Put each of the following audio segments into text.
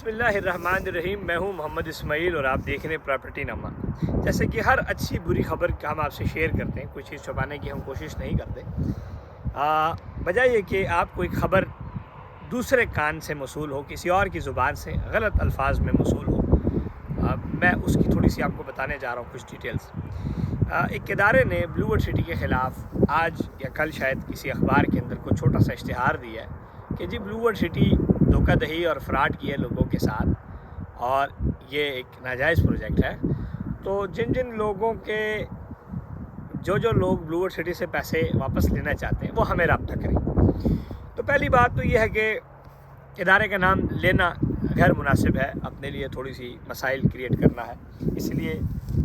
बिस्मिल्लाहिर्रहमानिर्रहीम। मैं हूं मोहम्मद इस्माइल और आप देख रहे हैं प्रॉपर्टी नामा। जैसे कि हर अच्छी बुरी खबर हम आपसे शेयर करते हैं, कोई चीज़ छुपाने की हम कोशिश नहीं करते। वजह ये कि आप कोई खबर दूसरे कान से मौसूल हो, किसी और की ज़ुबान से गलत अल्फाज में मौसूल हो, मैं उसकी थोड़ी सी आपको बताने जा रहा हूँ कुछ डिटेल्स। एक इदारे ने ब्लू वर्ल्ड सिटी के ख़िलाफ़ आज या कल शायद किसी अखबार के अंदर कोई छोटा सा इश्तिहार दिया है कि जी ब्लू वर्ल्ड सिटी धोखाधड़ी और फ्रॉड किए लोगों के साथ और ये एक नाजायज़ प्रोजेक्ट है। तो जिन जिन लोगों के जो लोग ब्लू वर्ल्ड सिटी से पैसे वापस लेना चाहते हैं वो हमें रब्ता करें। तो पहली बात तो ये है कि इदारे का नाम लेना गैर मुनासिब है, अपने लिए थोड़ी सी मसाइल क्रिएट करना है, इसलिए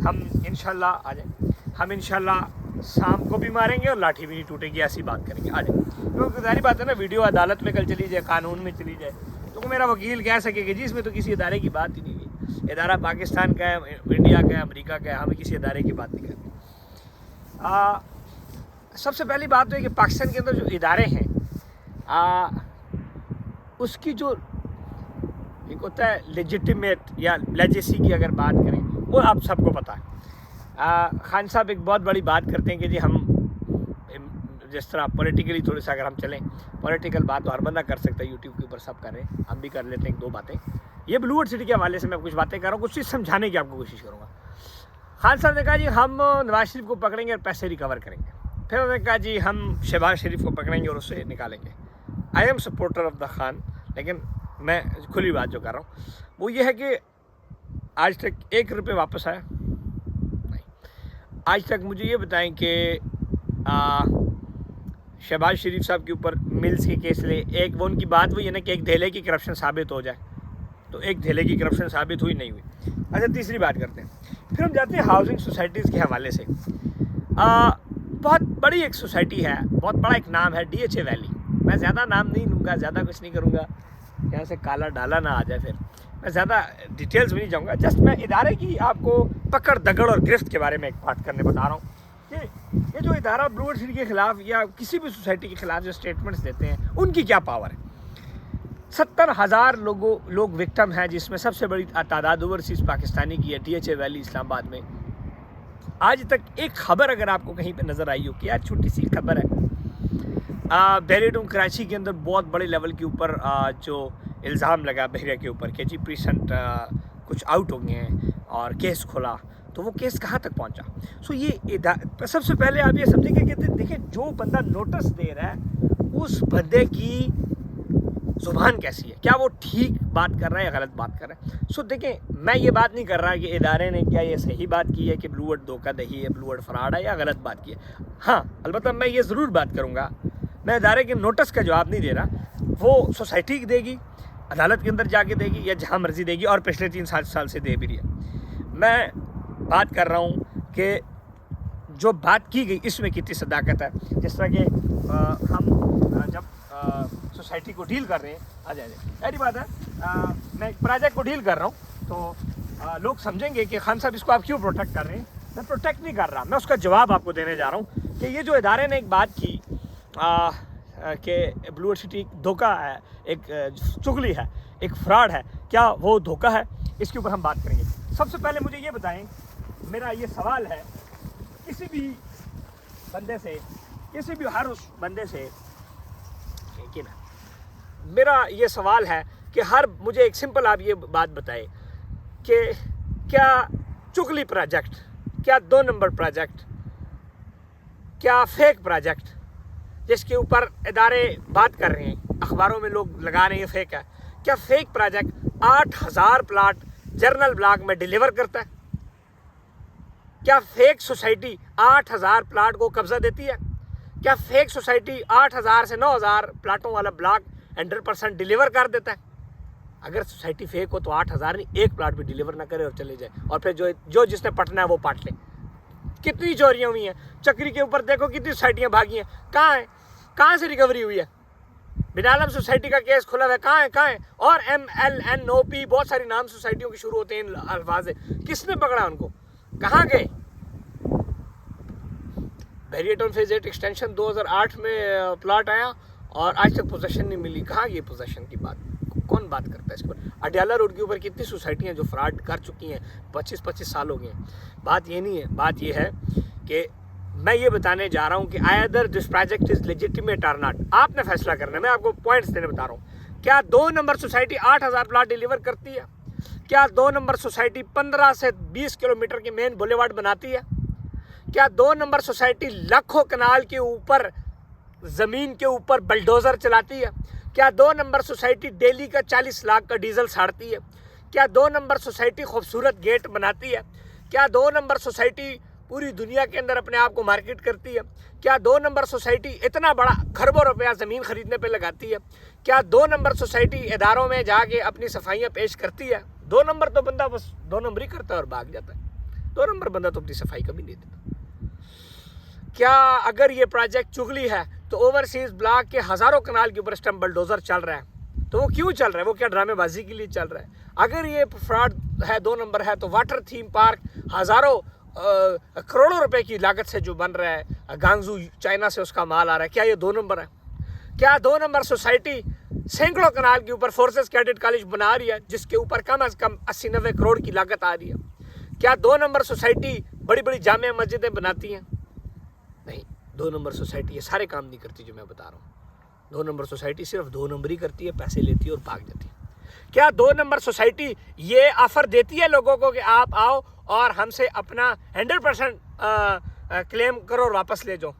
हम इंशाल्लाह आ जाए। हम इंशाल्लाह शाम को भी मारेंगे और लाठी भी नहीं टूटेगी, ऐसी बात करेंगे। आ जाए, क्योंकि सारी बात है ना, वीडियो अदालत में कल चली जाए, कानून में चली जाए, तो मेरा वकील कह सके कि जी इसमें तो किसी इदारे की बात ही नहीं हुई, इदारा पाकिस्तान का है, इंडिया का है, अमेरिका का है, हमें किसी इदारे की बात नहीं करनी। सबसे पहली बात तो है कि पाकिस्तान के अंदर जो इदारे हैं उसकी जो एक होता है लेजिटिमेट या लेजेसी की अगर बात करें, वो आप सबको पता है। खान साहब एक बहुत बड़ी बात करते हैं कि जी हम जिस तरह पॉलिटिकली थोड़ी सा अगर हम चलें, पॉलिटिकल बात तो हर बंदा कर सकता है, यूट्यूब के ऊपर सब कर रहे हैं, हम भी कर लेते हैं एक दो बातें। ये ब्लू वर्ल्ड सिटी के हवाले से मैं कुछ बातें कर रहा हूँ, कुछ चीज़ समझाने की आपको कोशिश करूँगा। खान साहब ने कहा जी हम नवाज शरीफ को पकड़ेंगे और पैसे रिकवर करेंगे। फिर उन्होंने कहा जी हम शहबाज शरीफ को पकड़ेंगे और उससे निकालेंगे। I am supporter of the Khan, लेकिन मैं खुली बात जो कर रहा हूँ वो ये है कि आज तक 1 रुपये वापस आया नहीं। आज तक मुझे ये बताएं कि शहबाज शरीफ साहब के ऊपर मिल्स के केस ले, एक वो उनकी बात वही है ना कि एक धेले की करप्शन साबित हो जाए, तो एक धेले की करप्शन साबित हुई नहीं हुई। अच्छा, तीसरी बात करते हैं, फिर हम जाते हैं हाउसिंग सोसाइटीज़ के हवाले से। बहुत बड़ी एक सोसाइटी है, बहुत बड़ा एक नाम है DHA वैली। मैं ज़्यादा नाम नहीं लूँगा, ज़्यादा कुछ नहीं करूँगा, यहाँ से काला डाला ना आ जाए, फिर मैं ज़्यादा डिटेल्स में नहीं जाऊँगा। जस्ट मैं इदारे की आपको पकड़ दगड़ और गिरफ्त के बारे में एक बात करने बता रहा हूँ कि ये जो इदारा ब्लू वर्ल्ड सिटी के ख़िलाफ़ या किसी भी सोसाइटी के ख़िलाफ़ जो स्टेटमेंट्स देते हैं उनकी क्या पावर है। 70,000 लोग विक्टिम हैं, जिसमें सबसे बड़ी तादाद ओवरसीज़ पाकिस्तानी की है, DHA वैली इस्लामाबाद में। आज तक एक खबर अगर आपको कहीं पे नज़र आई हो कि यार छोटी सी खबर है, बहरेटूम कराची के अंदर बहुत बड़े लेवल के ऊपर जो इल्ज़ाम लगा बहरिया के ऊपर कि जी प्रीसेंट कुछ आउट हो गए हैं और केस खुला, तो वो केस कहाँ तक पहुँचा। सो ये सबसे पहले आप ये समझेंगे कि देखिए जो बंदा नोटिस दे रहा है उस बंदे की ज़ुबान कैसी है, क्या वो ठीक बात कर रहा है या गलत बात कर रहा है। सो देखें, मैं ये बात नहीं कर रहा कि इदारे ने क्या ये सही बात की है कि ब्लू वर्ल्ड धोखाधड़ी है, ब्लू वर्ल्ड फ्रॉड है, या गलत बात की है। हाँ, अलबत्ता मैं ये ज़रूर बात करूँगा, मैं इदारे के नोटिस का जवाब नहीं दे रहा, वो सोसाइटी देगी, अदालत के अंदर जाके देगी या जहाँ मर्जी देगी, और पिछले 3 साल से दे भी रही है। मैं बात कर रहा हूँ कि जो बात की गई इसमें कितनी सदाकत है। जिस तरह के हम जब सोसाइटी को डील कर रहे हैं, आ जाए ऐसी बात है, मैं एक प्रोजेक्ट को डील कर रहा हूँ तो लोग समझेंगे कि खान साहब इसको आप क्यों प्रोटेक्ट कर रहे हैं। मैं प्रोटेक्ट नहीं कर रहा, मैं उसका जवाब आपको देने जा रहा हूँ कि ये जो इदारे ने एक बात की कि ब्लू वर्ल्ड सिटी धोखा है, एक चुगली है, एक फ्रॉड है, क्या वो धोखा है, इसके ऊपर हम बात करेंगे। सबसे पहले मुझे ये बताएं, मेरा ये सवाल है किसी भी बंदे से, किसी भी हर उस बंदे से, लेकिन मेरा ये सवाल है कि मुझे एक सिंपल आप ये बात बताएं कि क्या चुगली प्रोजेक्ट, क्या 2 नंबर प्रोजेक्ट, क्या फेक प्रोजेक्ट जिसके ऊपर इदारे बात कर रहे हैं, अखबारों में लोग लगा रहे हैं फेक है, क्या fake project 8,000 plot journal block में डिलीवर करता है? क्या फेक सोसाइटी 8,000 प्लाट को कब्जा देती है? क्या फेक सोसाइटी 8,000 से 9,000 प्लाटों वाला ब्लॉक 100% डिलीवर कर देता है? अगर सोसाइटी फेक हो तो 8,000 नहीं, 1 प्लाट भी डिलीवर ना करे और चले जाए, और फिर जो जिसने पटना है वो पाट ले। कितनी चोरियां हुई हैं चक्री के ऊपर, देखो कितनी सोसाइटियां भागी हैं, कहाँ है, कहाँ से रिकवरी हुई है। बिनालम सोसाइटी का केस खुला हुआ है, कहाँ है, और MLNOP बहुत सारी नाम सोसाइटियों के शुरू होते हैं इन अल्फाज से, किसने पकड़ा उनको, कहाँ गए। बहरिया फेज 8 एक्सटेंशन 2008 में प्लाट आया और आज तक पोजेशन नहीं मिली, कहाँ गई पोजेशन की बात, कौन कौन बात करता है इसके ऊपर? अडयाला रोड के ऊपर कितनी सोसाइटियाँ जो फ्रॉड कर चुकी हैं, 25-25 साल हो गए हैं। बात ये नहीं है, बात ये है कि मैं ये बताने जा रहा हूँ कि either this project is legitimate और नॉट। आपने फैसला करना है, मैं आपको पॉइंट्स देने बता रहा हूँ। क्या 2 नंबर सोसाइटी 8,000 प्लॉट डिलीवर करती है? क्या 2 नंबर सोसाइटी 15 से 20 किलोमीटर की मेन बुलेवार्ड बनाती है? क्या 2 नंबर सोसाइटी लाखों कनाल के ऊपर ज़मीन के ऊपर बलडोज़र चलाती है? क्या 2 नंबर सोसाइटी डेली का 40 लाख का डीजल साड़ती है? क्या 2 नंबर सोसाइटी खूबसूरत गेट बनाती है? क्या 2 नंबर सोसाइटी पूरी दुनिया के अंदर अपने आप को मार्केट करती है? क्या 2 नंबर सोसाइटी इतना बड़ा खरबों रुपया ज़मीन खरीदने पे लगाती है? क्या 2 नंबर सोसाइटी इदारों में जाके अपनी सफाइयाँ पेश करती है? 2 नंबर तो बंदा बस 2 नंबर ही करता है और भाग जाता है। 2 नंबर बंदा तो अपनी सफाई कभी नहीं देता। क्या अगर ये प्रोजेक्ट चुगली है तो ओवरसीज ब्लॉक के हज़ारों कनाल के ऊपर स्टम्प बलडोज़र चल रहा है, तो वो क्यों चल रहा है? वो क्या ड्रामेबाजी के लिए चल रहा है? अगर ये फ्रॉड है, 2 नंबर है, तो वाटर थीम पार्क हज़ारों करोड़ों रुपए की लागत से जो बन रहा है, गांगजू चाइना से उसका माल आ रहा है, क्या ये 2 नंबर है? क्या 2 नंबर सोसाइटी सैकड़ों कनाल के ऊपर फोर्सेस कैडेट कॉलेज बना रही है जिसके ऊपर कम से कम 80-90 करोड़ की लागत आ रही है? क्या 2 नंबर सोसाइटी बड़ी बड़ी जामिया मस्जिदें बनाती हैं? नहीं, 2 नंबर सोसाइटी ये सारे काम नहीं करती जो मैं बता रहा हूँ। 2 नंबर सोसाइटी सिर्फ 2 नंबर ही करती है, पैसे लेती है और भाग जाती है। क्या 2 नंबर सोसाइटी ये ऑफर देती है लोगों को कि आप आओ और हमसे अपना 100% क्लेम करो और वापस ले जाओ?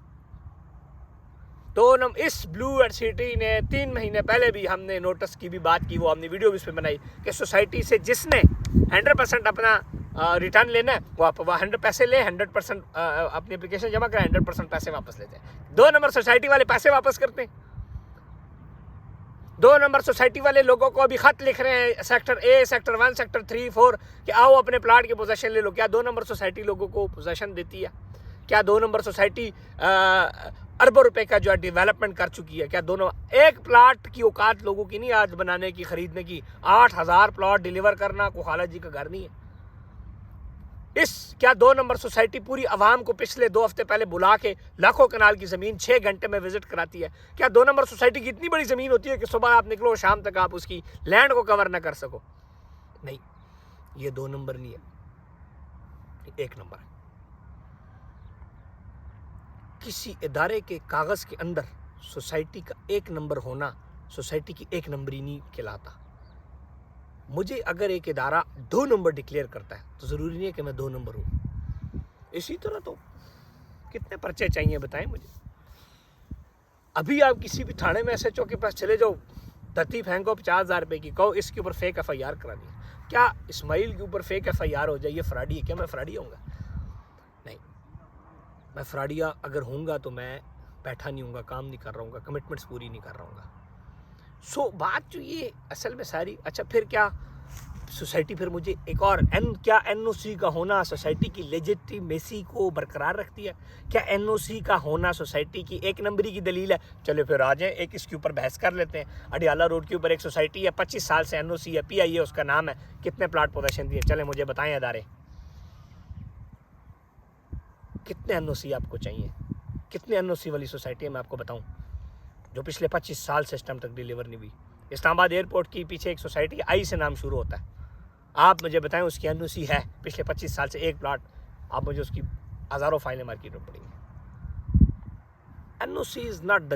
2 नंबर इस ब्लू सिटी ने 3 महीने पहले भी हमने नोटिस की भी बात की, वो हमने वीडियो भी इस पर बनाई कि सोसाइटी से जिसने 100% अपना रिटर्न लेना है वो आप 100 पैसे ले, 100% अपनी एप्लीकेशन जमा करें, 100% पैसे वापस लेते हैं। 2 नंबर सोसाइटी वाले पैसे वापस करते हैं। 2 नंबर सोसाइटी वाले लोगों को अभी खत लिख रहे हैं सेक्टर ए, सेक्टर 1, सेक्टर 3, 4 कि आओ अपने प्लाट की पोजेशन ले लो। क्या 2 नंबर सोसाइटी लोगों को पोजेशन देती है? क्या 2 नंबर सोसाइटी अरबों रुपए का जो है डेवलपमेंट कर चुकी है? क्या दोनों एक प्लाट की औकात लोगों की नहीं आज बनाने की, खरीदने की? 8,000 प्लॉट डिलीवर करना को खाला जी का घर नहीं है। क्या 2 नंबर सोसाइटी पूरी आवाम को पिछले 2 हफ्ते पहले बुला के लाखों कनाल की ज़मीन 6 घंटे में विजिट कराती है? क्या 2 नंबर सोसाइटी की इतनी बड़ी ज़मीन होती है कि सुबह आप निकलो शाम तक आप उसकी लैंड को कवर ना कर सको? नहीं, ये 2 नंबर नहीं है, 1 नंबर है। किसी इदारे के कागज़ के अंदर सोसाइटी का 1 नंबर होना सोसाइटी की 1 नंबरी नहीं कहलाता। मुझे अगर एक इदारा 2 नंबर डिक्लेयर करता है तो ज़रूरी नहीं है कि मैं 2 नंबर हूँ। इसी तरह तो कितने पर्चे चाहिए बताएं मुझे। अभी आप किसी भी थाने में SHO के पास चले जाओ, धरती फेंको 50,000 रुपये की, कहो इसके ऊपर फेक FIR करा दी। क्या इस्माइल के ऊपर फेक FIR हो जाए ये फ्रॉडी है? क्या मैं फ्रॉडी होऊंगा? नहीं, मैं फ्रॉडिया अगर होऊंगा तो मैं बैठा नहीं होऊंगा, काम नहीं कर रहा हूँ, कमिटमेंट्स पूरी नहीं कर रहा हूँ। सो बात जो ये असल में सारी, अच्छा फिर क्या सोसाइटी फिर मुझे एक और क्या NOC का होना सोसाइटी की लेजिटिमेसी को बरकरार रखती है? क्या NOC का होना सोसाइटी की 1 नंबरी की दलील है? चलो फिर आ जाए एक इसके ऊपर बहस कर लेते हैं। अडयाला रोड के ऊपर एक सोसाइटी है, 25 साल से NOC है, PIA उसका नाम है, कितने प्लाट पोजेशन दिए? चले मुझे बताएं अदारे, कितने NOC आपको चाहिए? कितने NOC वाली सोसाइटी है मैं आपको बताऊँ जो पिछले 25 साल से स्टम्प तक डिलीवर नहीं हुई? इस्लामाबाद एयरपोर्ट की पीछे एक सोसाइटी आई से नाम शुरू होता है, आप मुझे बताएं उसकी NOC है पिछले 25 साल से 1 प्लाट? आप मुझे उसकी हज़ारों फाइलें मार्केट में पड़ेंगी। NOC is not the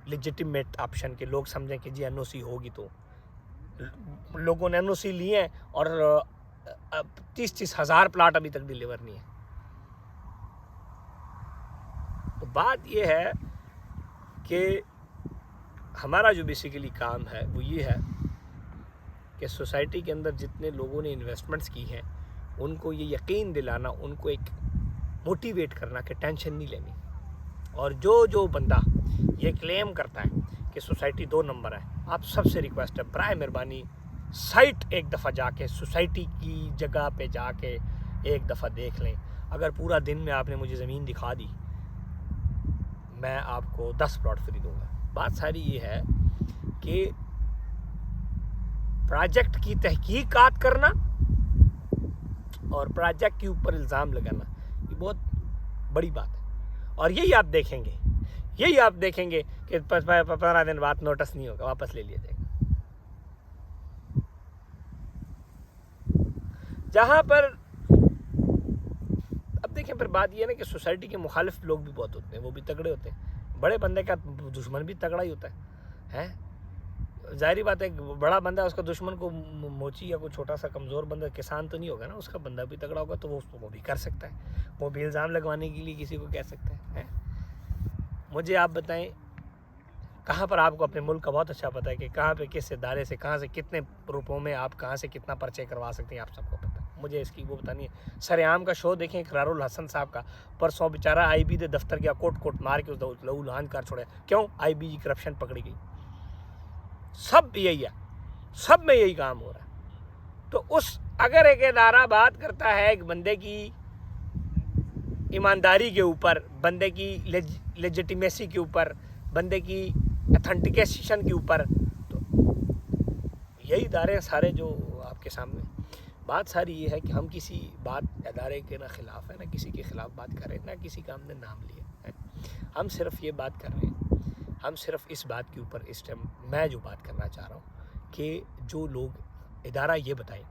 legitimate option कि लोग समझें कि जी NOC होगी। तो लोगों ने NOC लिए हैं और 30-30 हज़ार प्लाट अभी तक डिलीवर नहीं है। तो बात यह है कि हमारा जो बेसिकली काम है वो ये है कि सोसाइटी के अंदर जितने लोगों ने इन्वेस्टमेंट्स की हैं उनको ये यकीन दिलाना, उनको एक मोटिवेट करना कि टेंशन नहीं लेनी। और जो बंदा ये क्लेम करता है कि सोसाइटी 2 नंबर है, आप सबसे रिक्वेस्ट है बराए मेहरबानी साइट एक दफ़ा जाके सोसाइटी की जगह पे जाके एक दफ़ा देख लें। अगर पूरा दिन में आपने मुझे ज़मीन दिखा दी, मैं आपको 10 प्लॉट फ्री दूंगा। बात सारी ये है कि प्रोजेक्ट की तहकीकात करना और प्रोजेक्ट के ऊपर इल्ज़ाम लगाना ये बहुत बड़ी बात है। और यही आप देखेंगे कि 15 दिन बाद नोटिस नहीं होगा, वापस ले लिया जाएगा। जहाँ पर अब देखें फिर बात ये है ना कि सोसाइटी के मुखालिफ लोग भी बहुत होते हैं, वो भी तगड़े होते हैं। बड़े बंदे का दुश्मन भी तगड़ा ही होता है? जाहिर बात है, बड़ा बंदा उसका दुश्मन को मोची या कोई छोटा सा कमज़ोर बंदा किसान तो नहीं होगा ना, उसका बंदा भी तगड़ा होगा तो वो भी कर सकता है, वो भी इल्ज़ाम लगवाने के लिए किसी को कह सकता है? मुझे आप बताएं कहाँ पर, आपको अपने मुल्क का बहुत अच्छा पता है कि कहाँ पे किस इदारे से कहाँ से कितने रुपयों में आप कहाँ से कितना पर्चे करवा सकते हैं, आप सबको पता है। मुझे इसकी वो बतानी है। सरेआम का शो देखें इकरारुल हसन साहब का, परसों बेचारा IB दे दफ्तर गया, कोट मार के उस लहू लहान कर छोड़ा। क्यों? IB की करप्शन पकड़ी गई। सब यही है, सब में यही काम हो रहा है। तो उस अगर एक इदारा बात करता है एक बंदे की ईमानदारी के ऊपर, बंदे की लेजिटिमेसी के ऊपर, बंदे की ऑथेंटिकेशन के ऊपर, तो यही इदारे सारे जो आपके सामने। बात सारी ये है कि हम किसी बात इदारे के ना खिलाफ है, ना किसी के खिलाफ बात कर रहे हैं, ना किसी का हमने नाम लिया है। हम सिर्फ ये बात कर रहे हैं, हम सिर्फ इस बात के ऊपर इस टाइम मैं जो बात करना चाह रहा हूँ कि जो लोग इदारा ये बताएं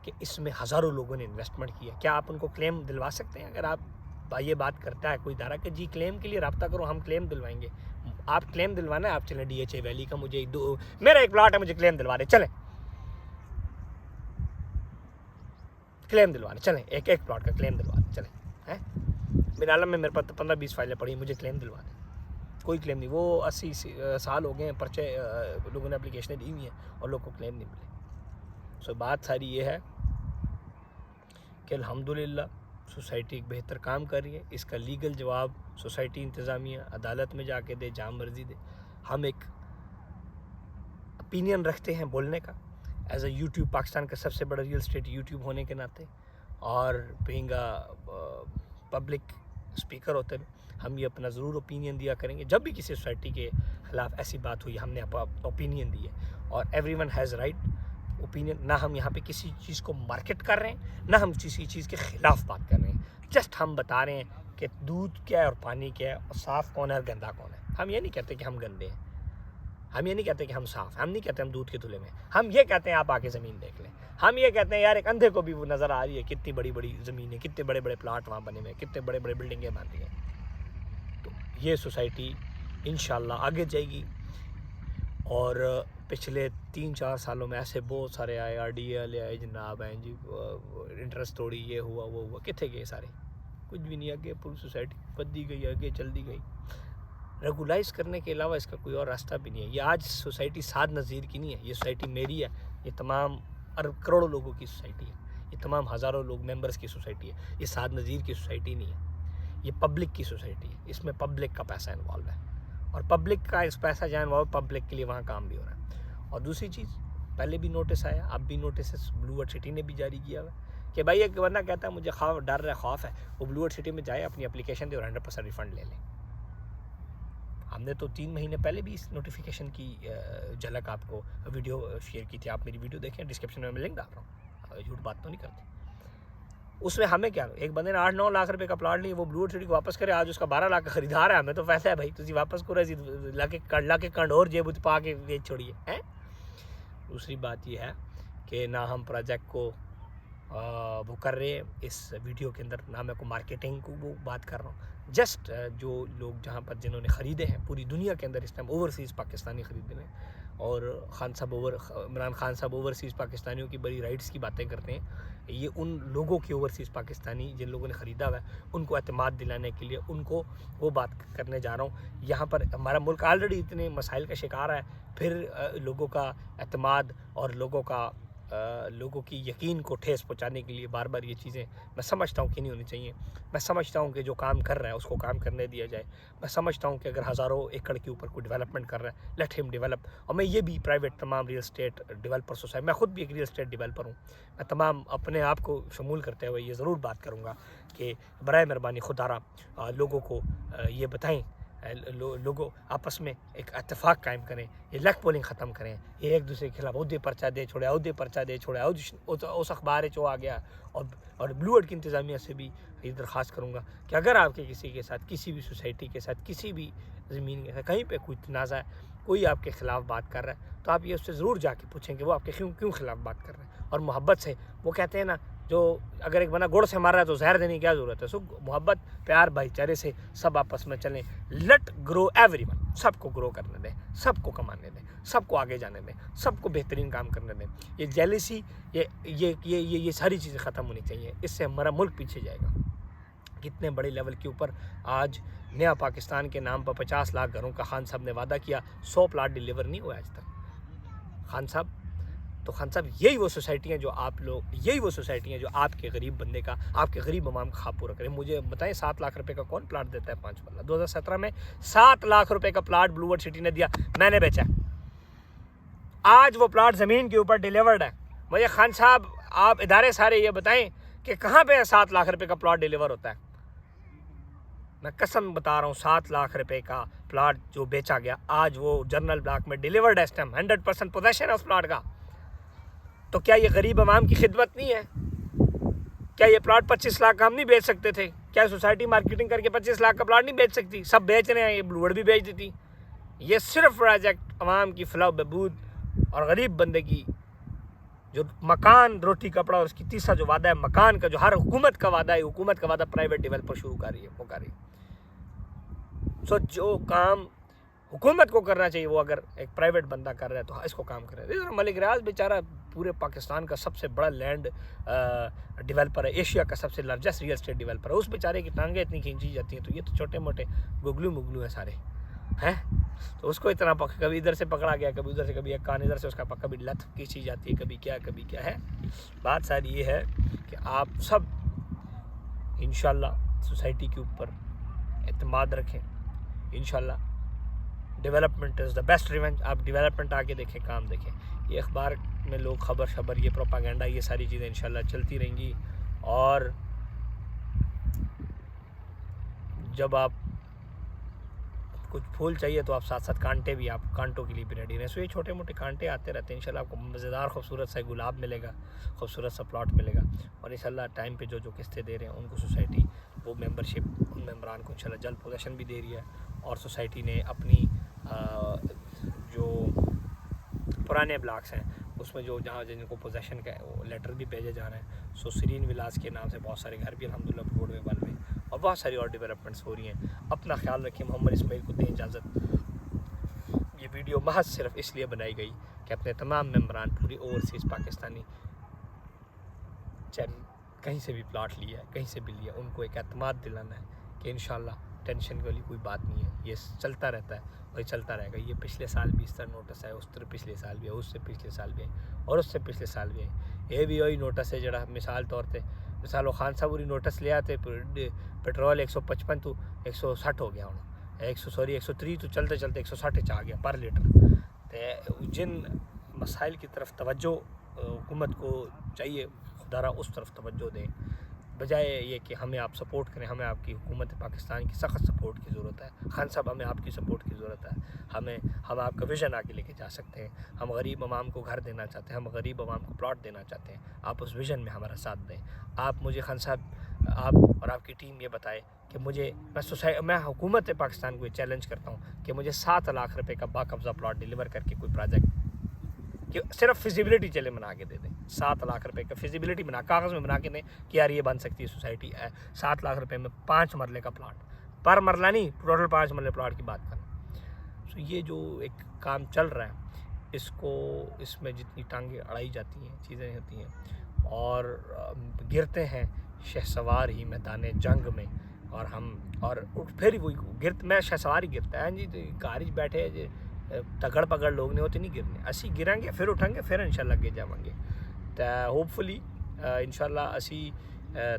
कि इसमें हज़ारों लोगों ने इन्वेस्टमेंट किया, क्या आप उनको क्लेम दिलवा सकते हैं? अगर आप ये बात करता है कोई इदारा कि जी क्लेम के लिए रब्ता करो, हम क्लेम दिलवाएंगे। आप क्लेम दिलवाना है, आप चलें DHA वैली का, मुझे मेरा एक प्लॉट है, मुझे क्लेम दिलवा दे, चलें क्लेम दिलवाने, चलें एक प्लॉट का क्लेम दिलवाने चलें। हैं मेरे आलम में मेरे पास 15-20 फाइलें पड़ी, मुझे क्लेम दिलवा दें। कोई क्लेम नहीं, वो 80 साल हो गए हैं, पर्चे लोगों ने एप्लीकेशनें दी हुई हैं और लोग को क्लेम नहीं मिले। सो बात सारी ये है कि अल्हम्दुलिल्लाह सोसाइटी एक बेहतर काम कर रही है। इसका लीगल जवाब सोसाइटी इंतज़ामिया अदालत में जाके दे, जहाँ मर्जी दे। हम एक ओपिनियन रखते हैं बोलने का, एज अ यूट्यूब, पाकिस्तान का सबसे बड़ा रियल स्टेट यूट्यूब होने के नाते, और बीइंग पब्लिक स्पीकर होते हैं, हम ये अपना ज़रूर ओपिनियन दिया करेंगे। जब भी किसी सोसाइटी के ख़िलाफ़ ऐसी बात हुई, हमने ओपिनियन दी है, और एवरीवन हैज़ राइट ओपिनियन। ना हम यहाँ पे किसी चीज़ को मार्केट कर रहे हैं, ना हम किसी चीज़ के ख़िलाफ़ बात कर रहे हैं। जस्ट हम बता रहे हैं कि दूध क्या है और पानी क्या है, और साफ़ कौन है और गंदा कौन है। हम ये नहीं कहते कि हम गंदे हैं, हम ये नहीं कहते कि हम साफ़ हैं, हम नहीं कहते हम दूध के धुले में। हम ये कहते हैं आप आके ज़मीन देख लें। हम ये कहते हैं यार एक अंधे को भी वो नज़र आ रही है कितनी बड़ी बड़ी ज़मीनें, कितने बड़े बड़े प्लाट वहाँ बने हुए हैं, कितने बड़े बड़े बिल्डिंगें बन रही हैं। तो ये सोसाइटी इंशाल्लाह आगे जाएगी। और पिछले 3-4 सालों में ऐसे बहुत सारे आए, RDL आए जनाब, हैं जी इंटरेस्ट तोड़ी, ये हुआ वो हुआ, कितने गए सारे? कुछ भी नहीं। आगे पूरी सोसाइटी बढ़ती गई, आगे चलती गई। रेगुलाइज करने के अलावा इसका कोई और रास्ता भी नहीं है। ये आज सोसाइटी साद नज़ीर की नहीं है, ये सोसाइटी मेरी है, ये तमाम अरब करोड़ों लोगों की सोसाइटी है, ये तमाम हज़ारों लोग मेंबर्स की सोसाइटी है। ये साद नज़ीर की सोसाइटी नहीं है, ये पब्लिक की सोसाइटी है। इसमें पब्लिक का पैसा इन्वॉल्व है, और पब्लिक का इस पैसा जहाँ इन्वॉल्व, पब्लिक के लिए वहाँ काम भी हो रहा है। और दूसरी चीज़, पहले भी नोटिस आया, अब भी नोटिस ब्लू वर्ल्ड सिटी ने भी जारी किया हुआ है कि भाई एक बंदा कहता है मुझे डर है, खौफ है, वो ब्लू वर्ल्ड सिटी में जाए, अपनी एप्लीकेशन दे और 100% रिफ़ंड ले लें। हमने तो 3 महीने पहले भी इस नोटिफिकेशन की झलक आपको वीडियो शेयर की थी। आप मेरी वीडियो देखें, डिस्क्रिप्शन में मैं लिंक डाल रहा हूँ, झूठ बात तो नहीं करती। उसमें हमें क्या, एक बंदे ने 8-9 लाख रुपए का प्लाट लिया, वो ब्लू वर्ल्ड सिटी को वापस करे, आज उसका 12 लाख का खरीदार है। हमें तो पैसा है भाई, तुझी वापस करो, ला के कंडोर जेब पा के बेच छोड़िए हैं। दूसरी बात यह है कि ना हम प्रोजेक्ट को वो कर रहे हैं इस वीडियो के अंदर, ना मैं को मार्केटिंग को वो बात कर रहा हूँ। जस्ट जो लोग जहाँ पर जिन्होंने ख़रीदे हैं पूरी दुनिया के अंदर, इस टाइम ओवरसीज़ पाकिस्तानी ख़रीदे हैं, और इमरान खान साहब ओवरसीज़ पाकिस्तानियों की बड़ी राइट्स की बातें करते हैं। ये उन लोगों के ओवरसीज़ पाकिस्तानी जिन लोगों ने ख़रीदा हुआ है, उनको एतमाद दिलाने के लिए उनको वो बात करने जा रहा हूँ। यहाँ पर हमारा मुल्क ऑलरेडी इतने मसाइल का शिकार है, फिर लोगों का एतमाद और लोगों की यकीन को ठेस पहुंचाने के लिए बार बार ये चीज़ें मैं समझता हूँ कि नहीं होनी चाहिए। मैं समझता हूँ कि जो काम कर रहा है उसको काम करने दिया जाए। मैं समझता हूँ कि अगर हज़ारों एकड़ के ऊपर कोई डेवलपमेंट कर रहा है, लेट हिम डेवलप। और मैं ये भी प्राइवेट तमाम रियल स्टेट डेवलपर सोसाइटी, मैं ख़ुद भी एक रियल स्टेट डेवलपर हूँ, मैं तमाम अपने आप को शमूल करते हुए ये ज़रूर बात करूँगा कि बराए मेहरबानी खुदारा लोगों को ये बताएँ, लोगों आपस में एक इत्तेफाक कायम करें, ये लक पोलिंग ख़त्म करें। ये एक दूसरे के खिलाफ उहदे पर्चा दे छोड़े, उहदे पर्चा दे छोड़े, उस अखबार जो आ गया। और ब्लू वर्ल्ड की इंतज़ामिया से भी ये दरख्वास्त करूँगा कि अगर आपके किसी के साथ, किसी भी सोसाइटी के साथ, किसी भी ज़मीन के साथ कहीं पे कोई तनाज़ा है, कोई आपके ख़िलाफ़ बात कर रहा है, तो आप ये उससे ज़रूर जाके पूछें कि वो आपके क्यों ख़िलाफ़ बात कर रहे हैं। और मोहब्बत से, वो कहते हैं ना जो अगर एक बंदा गुड़ से मार रहा है तो जहर देने की क्या ज़रूरत है। सो मोहब्बत प्यार भाईचारे से सब आपस में चलें। लेट ग्रो एवरीवन, सबको ग्रो करने दें, सबको कमाने दें, सबको आगे जाने दें, सबको बेहतरीन काम करने दें। ये जेलिसी ये सारी चीज़ें ख़त्म होनी चाहिए। इससे हमारा मुल्क पीछे जाएगा। कितने बड़े लेवल के ऊपर आज नया पाकिस्तान के नाम पर 50 लाख घरों का खान साहब ने वादा किया, 100 प्लाट डिलीवर नहीं हुआ आज तक। खान साहब यही वो सोसाइटी हैं जो आप लोग, यही वो सोसाइटी हैं जो आपके गरीब बंदे का, आपके गरीब अवाम का ख्वाब पूरा करें। मुझे बताएं 7 लाख रुपए का कौन प्लाट देता है 5 मरला? 2017 में 7 लाख रुपए का प्लाट ब्लू वर्ल्ड सिटी ने दिया, मैंने बेचा। आज वो प्लाट ज़मीन के ऊपर डिलीवर्ड है। मुझे खान साहब आप इदारे सारे ये बताएं कि कहाँ पे 7 लाख रुपए का प्लाट डिलीवर होता है। मैं कसम बता रहा हूँ, 7 लाख रुपए का प्लाट जो बेचा गया आज वो जर्नल ब्लॉक में डिलीवर्ड है। इस टाइम 100% पोजेशन है उस प्लाट का। तो क्या ये गरीब अवाम की खिदमत नहीं है? क्या ये प्लाट 25 लाख का हम नहीं बेच सकते थे? क्या सोसाइटी मार्केटिंग करके 25 लाख का प्लाट नहीं बेच सकती? सब बेच रहे हैं, ये ब्लू वर्ल्ड भी बेच देती। ये सिर्फ प्रोजेक्ट अवाम की फलाह बहबूद और गरीब बंदे की जो मकान, रोटी, कपड़ा और उसकी तीसरा जो वादा है मकान का, जो हर हुकूमत का वादा है, हुकूमत का वादा प्राइवेट डेवलपर शुरू कर रही है, वो कर रही है। सो जो काम हुकूमत को करना चाहिए वो अगर एक प्राइवेट बंदा कर रहा है तो इसको काम कर रहा है। मलिक रियाज बेचारा पूरे पाकिस्तान का सबसे बड़ा लैंड डेवलपर है, एशिया का सबसे लार्जेस्ट रियल एस्टेट डेवलपर है। उस बेचारे की टांगें इतनी खींची जाती हैं, तो ये तो छोटे मोटे गुगलू मुगलू हैं सारे हैं। तो उसको इतना कभी इधर से पकड़ा गया, कभी उधर से, कभी एक कान इधर से उसका कभी लत खींची जाती है, कभी क्या है। बात सारी ये है कि आप सब इंशाल्लाह सोसाइटी के ऊपर एतमाद रखें। इंशाल्लाह development is the best revenge. आप डेवलपमेंट आके देखें, काम देखें। ये अखबार में लोग खबर ये प्रोपागेंडा, ये सारी चीज़ें इंशाल्लाह चलती रहेंगी। और जब आप कुछ फूल चाहिए तो आप साथ साथ कांटे भी, आप कांटों के लिए भी रेडी रहें। सो ये छोटे मोटे कांटे आते रहते हैं। इंशाल्लाह आपको मज़ेदार खूबसूरत सा गुलाब मिलेगा, खूबसूरत सा प्लॉट मिलेगा। और इंशाल्लाह टाइम पे जो किस्तें दे रहे हैं उनको सोसाइटी वो मेंबरशिप उन मेंबरान को इंशाल्लाह जल्द पोजेशन भी दे रही है। और सोसाइटी ने अपनी जो पुराने ब्लॉक्स हैं उसमें जो जहाँ जिनको पोजेशन का वो लेटर भी भेजे जा रहे हैं। सो सीरीन विलास के नाम से बहुत सारे घर भी अल्हम्दुलिल्लाह रोड में बन रहे हैं और बहुत सारी और डेवलपमेंट्स हो रही हैं। अपना ख्याल रखिए। मोहम्मद इस्माइल को दें इजाज़त। ये वीडियो महज सिर्फ इसलिए बनाई गई कि अपने तमाम मेंबरान पूरी ओवरसीज़ पाकिस्तानी चाहे कहीं से भी प्लाट लिया है, कहीं से भी लिया, उनको एक एतमाद दिलाना है कि इंशाल्लाह टेंशन वाली कोई बात नहीं है। ये चलता रहता है और ये चलता रहेगा। ये पिछले साल भी इस तरह नोटिस है, उस तरह पिछले साल भी है, उससे पिछले साल भी है और उससे पिछले साल भी है। ये भी वही नोटिस है जरा मिसाल तौर पर मिसाल वो खान साहब नोटिस ले आते पेट्रोल 155 तो 160 हो गया हूँ, 130 तो चलते चलते 160 आ गया पर लीटर। तो जिन मसाइल की तरफ तवज्जो हुकूमत को चाहिए, खुदारा उस तरफ तवज्जो दें, बजाय ये कि हमें आप सपोर्ट करें। हमें आपकी हुकूमत पाकिस्तान की सख्त सपोर्ट की ज़रूरत है। खान साहब हमें आपकी सपोर्ट की ज़रूरत है। हम आपका विज़न आगे लेके जा सकते हैं। हम गरीब अवाम को घर देना चाहते हैं, हम गरीब अवाम को प्लॉट देना चाहते हैं। आप उस विज़न में हमारा साथ दें। आप मुझे खान साहब, आप और आपकी टीम ये बताए कि मैं हुकूमत पाकिस्तान को ये चैलेंज करता हूँ कि मुझे 7 लाख रुपये का बाकब्ज़ा प्लॉट डिलीवर करके कोई प्रोजेक्ट कि सिर्फ फिजिबिलिटी चले बना के दे दें। 7 लाख रुपए का फिजिबिलिटी बना कागज़ में बना के दें कि यार ये बन सकती है सोसाइटी। 7 लाख रुपए में 5 मरले का प्लाट, पर मरला नहीं, टोटल 5 मरले प्लाट की बात करें। सो ये जो एक काम चल रहा है इसमें जितनी टांगें अड़ाई जाती हैं, चीज़ें होती हैं और गिरते हैं शहसवार ही मैदान जंग में। और फिर वही मैं शहसवार ही गिरता है जी। तो कारी बैठे जी तगड़ पगड़ लोग नहीं होते, नहीं गिरने, असी गिरांगे फिर उठांगे फिर इंशाल्लाह अगे जावांगे। तो होपफुली इंशाल्लाह असी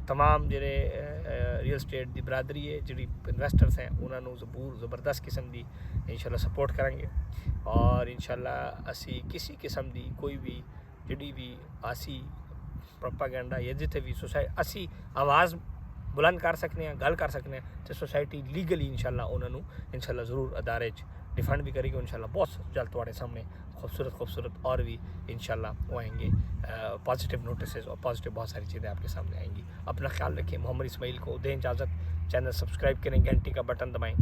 तमाम जिहड़े रियल स्टेट की बरादरी है, जिहड़ी इन्वेस्टर्स हैं, उन्होंने ज़बरदस्त किस्म की इंशाल्लाह सपोर्ट करांगे। और इंशाल्लाह असी किसी किस्म की कोई भी जिहड़ी भी आसी प्रोपागेंडा या जिथे भी सोसाइटी असी आवाज़ बुलंद कर सकते हैं, गल कर सकते हैं, तो सोसाइटी लीगली इंशाल्लाह उन्होंने इंशाल्लाह ज़रूर अदारे डिफेंड भी करेगी। इंशाल्लाह बहुत जल्द तुम्हारे सामने खूबसूरत और भी इंशाल्लाह वो आएंगे पॉजिटिव नोटिस और पॉजिटिव बहुत सारी चीज़ें आपके सामने आएंगी। अपना ख्याल रखिए। मोहम्मद इस्माइल को दें इजाज़त। चैनल सब्सक्राइब करें, घंटी का बटन दबाएं।